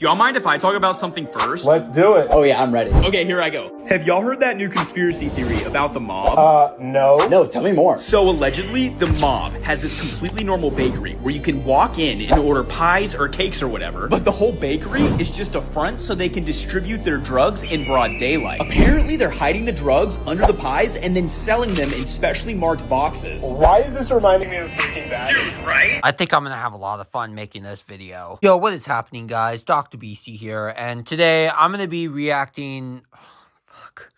Do y'all mind if I talk about something first? Let's do it. Oh yeah, I'm ready. Okay, here I go. Have y'all heard that new conspiracy theory about the mob? No. No, tell me more. So allegedly, the mob has this completely normal bakery where you can walk in and order pies or cakes or whatever, but the whole bakery is just a front so they can distribute their drugs in broad daylight. Apparently, they're hiding the drugs under the pies and then selling them in specially marked boxes. Why is this reminding me of Breaking Bad? Dude, right? I think I'm gonna have a lot of fun making this video. Yo, what is happening, guys? Dr. BC here, and today I'm gonna be reacting.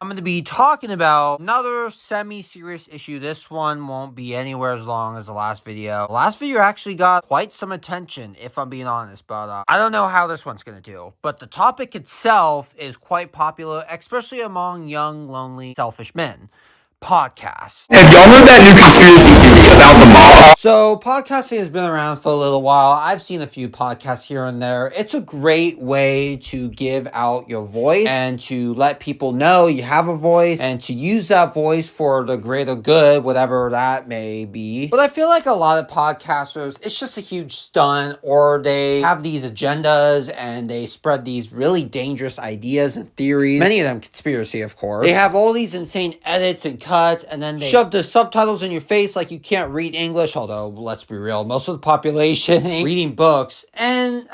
I'm gonna be talking about another semi-serious issue. This one won't be anywhere as long as the last video. The last video actually got quite some attention, if I'm being honest, but I don't know how this one's gonna do. But the topic itself is quite popular, especially among young, lonely, selfish men. Podcasts. Have y'all heard that new conspiracy theory about the mob? So, podcasting has been around for a little while. I've seen a few podcasts here and there. It's a great way to give out your voice and to let people know you have a voice and to use that voice for the greater good, whatever that may be. But I feel like a lot of podcasters, it's just a huge stunt, or they have these agendas and they spread these really dangerous ideas and theories. Many of them conspiracy, of course. They have all these insane edits and cuts, and then they shove the subtitles in your face like you can't read English, although, let's be real, most of the population ain't reading books, and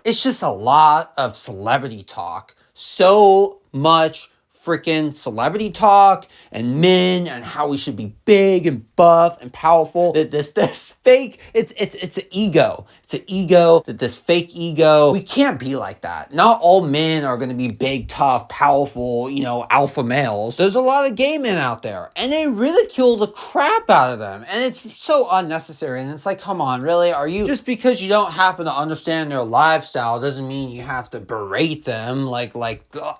it's just a lot of celebrity talk. So much freaking celebrity talk and men and how we should be big and buff and powerful. This fake, it's an ego. It's an ego, this fake ego. We can't be like that. Not all men are going to be big, tough, powerful, alpha males. There's a lot of gay men out there, and they ridicule the crap out of them, and it's so unnecessary. And it's like, come on, really? Are you, just because you don't happen to understand their lifestyle doesn't mean you have to berate them like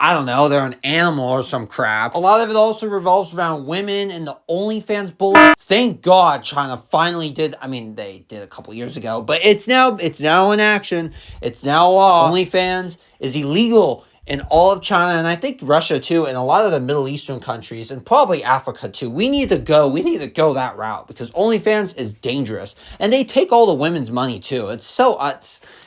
I don't know, they're an animal or some crap. A lot of it also revolves around women and the OnlyFans bullshit. Thank God China finally did. I mean, they did a couple years ago, but it's now in action. It's now law. OnlyFans is illegal in all of China, and I think Russia too, and a lot of the Middle Eastern countries, and probably Africa too. We need to go that route, because OnlyFans is dangerous, and they take all the women's money too.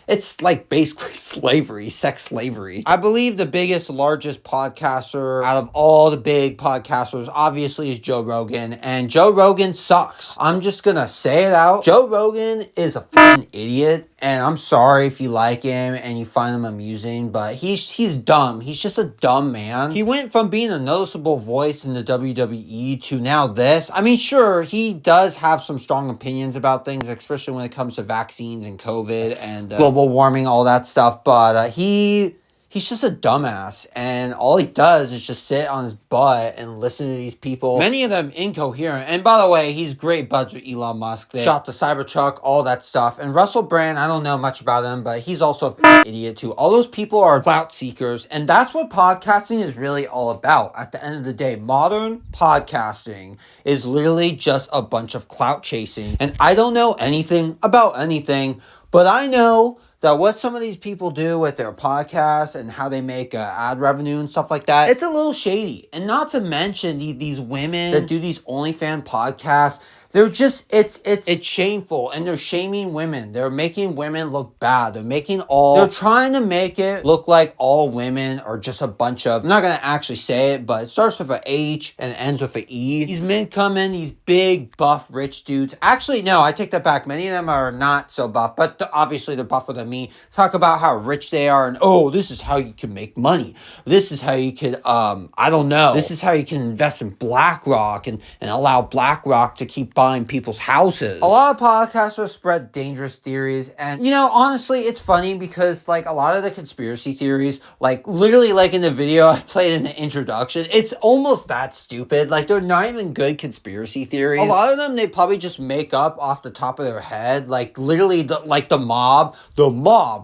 It's like basically slavery, sex slavery. I believe the largest podcaster out of all the big podcasters obviously is Joe Rogan, and Joe Rogan sucks. I'm just gonna say it out. Joe Rogan is a fucking idiot, and I'm sorry if you like him and you find him amusing, but he's dumb. He's just a dumb man. He went from being a noticeable voice in the WWE to now this. I mean, sure, he does have some strong opinions about things, especially when it comes to vaccines and COVID and global warming, all that stuff, but he's just a dumbass, and all he does is just sit on his butt and listen to these people, many of them incoherent. And by the way, he's great buds with Elon Musk. They shot the Cybertruck, all that stuff. And Russell Brand, I don't know much about him, but he's also an idiot too. All those people are clout seekers, and that's what podcasting is really all about. At the end of the day, modern podcasting is literally just a bunch of clout chasing. And I don't know anything about anything, but I know that what some of these people do with their podcasts and how they make ad revenue and stuff like that, it's a little shady. And not to mention these women that do these OnlyFans podcasts, they're just, it's shameful, and they're shaming women. They're making women look bad. They're trying to make it look like all women are just a bunch of, I'm not going to actually say it, but it starts with an H and ends with an E. These men come in, these big, buff, rich dudes. Actually, no, I take that back. Many of them are not so buff, but obviously they're buffer than me. Talk about how rich they are, and this is how you can make money. This is how you could, I don't know. This is how you can invest in BlackRock and allow BlackRock to keep buying people's houses. A lot of podcasters spread dangerous theories, and honestly, it's funny because like a lot of the conspiracy theories, like literally like in the video I played in the introduction, it's almost that stupid. Like they're not even good conspiracy theories. A lot of them they probably just make up off the top of their head. Like literally the mob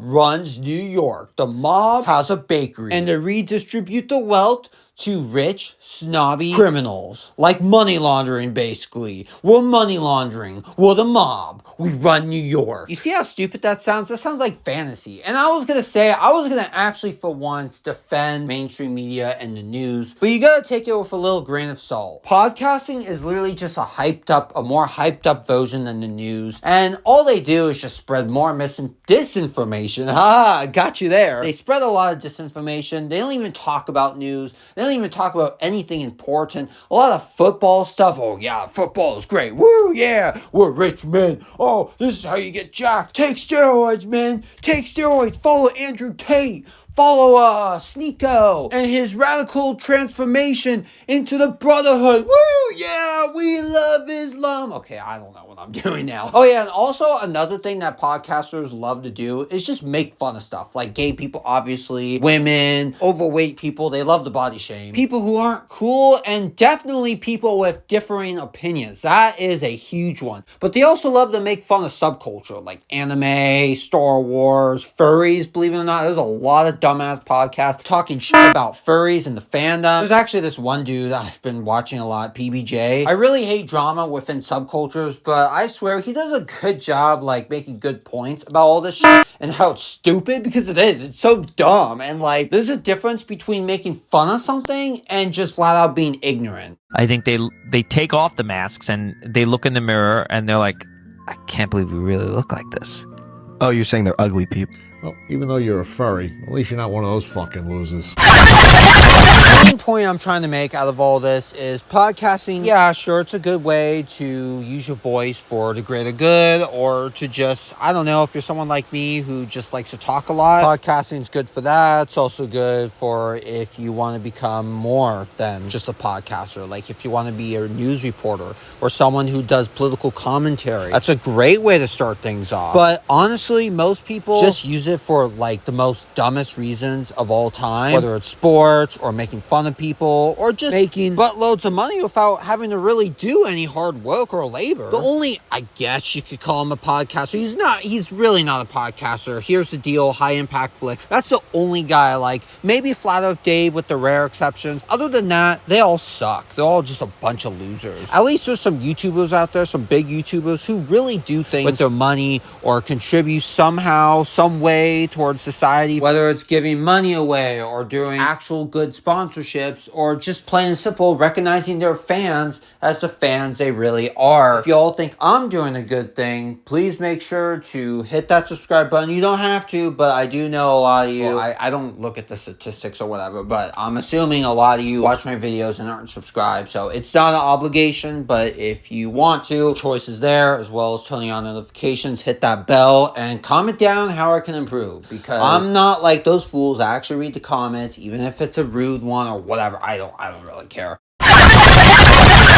runs New York. The mob has a bakery, and they redistribute the wealth to rich, snobby criminals. Like money laundering, basically. We're money laundering. We're the mob. We run New York. You see how stupid that sounds? That sounds like fantasy. And I was gonna say, I was gonna actually for once defend mainstream media and the news, but you gotta take it with a little grain of salt. Podcasting is literally just a more hyped up version than the news, and all they do is just spread more disinformation. Ha, got you there. They spread a lot of disinformation. They don't even talk about news. They don't even talk about anything important. A lot of football stuff. Oh yeah, football is great. Woo, yeah, we're rich men. Oh, this is how you get jacked. Take steroids, man. Take steroids. Follow Andrew Tate. Follow Sneeko and his radical transformation into the Brotherhood. Woo! Yeah, we love Islam. Okay, I don't know what I'm doing now. Oh yeah, and also another thing that podcasters love to do is just make fun of stuff. Like gay people, obviously, women, overweight people, they love to body shame. People who aren't cool, and definitely people with differing opinions. That is a huge one. But they also love to make fun of subculture, like anime, Star Wars, furries, believe it or not. There's a lot of dumbass podcast talking shit about furries and the fandom. There's actually this one dude I've been watching a lot, PBJ. I really hate drama within subcultures, but I swear he does a good job like making good points about all this shit and how it's stupid, because it is. It's so dumb, and like there's a difference between making fun of something and just flat out being ignorant. I think they take off the masks and they look in the mirror and they're like, I can't believe we really look like this. Oh, you're saying they're ugly people? Well, even though you're a furry, at least you're not one of those fucking losers. The main point I'm trying to make out of all this is podcasting, yeah, sure, it's a good way to use your voice for the greater good, or to just, I don't know, if you're someone like me who just likes to talk a lot, podcasting's good for that. It's also good for if you want to become more than just a podcaster. Like if you want to be a news reporter or someone who does political commentary, that's a great way to start things off. But honestly, most people just use it for like the most dumbest reasons of all time, whether it's sports or making fun of people or just making buttloads of money without having to really do any hard work or labor. The only, I guess you could call him a podcaster, he's really not a podcaster. Here's the deal, High Impact Flicks. That's the only guy I like. Maybe Flat Earth Dave with the rare exceptions. Other than that, they all suck. They're all just a bunch of losers. At least there's some YouTubers out there, some big YouTubers who really do things with their money or contribute somehow, some way towards society, whether it's giving money away or doing actual good sponsorships or just plain and simple recognizing their fans as the fans they really are. If y'all think I'm doing a good thing, please make sure to hit that subscribe button. You don't have to, but I do know a lot of you, well, I don't look at the statistics or whatever, but I'm assuming a lot of you watch my videos and aren't subscribed, so it's not an obligation, but if you want to, choice is there, as well as turning on notifications, hit that bell, and comment down how I can improve, because I'm not like those fools. I actually read the comments, even if it's a rude one or whatever. I don't really care.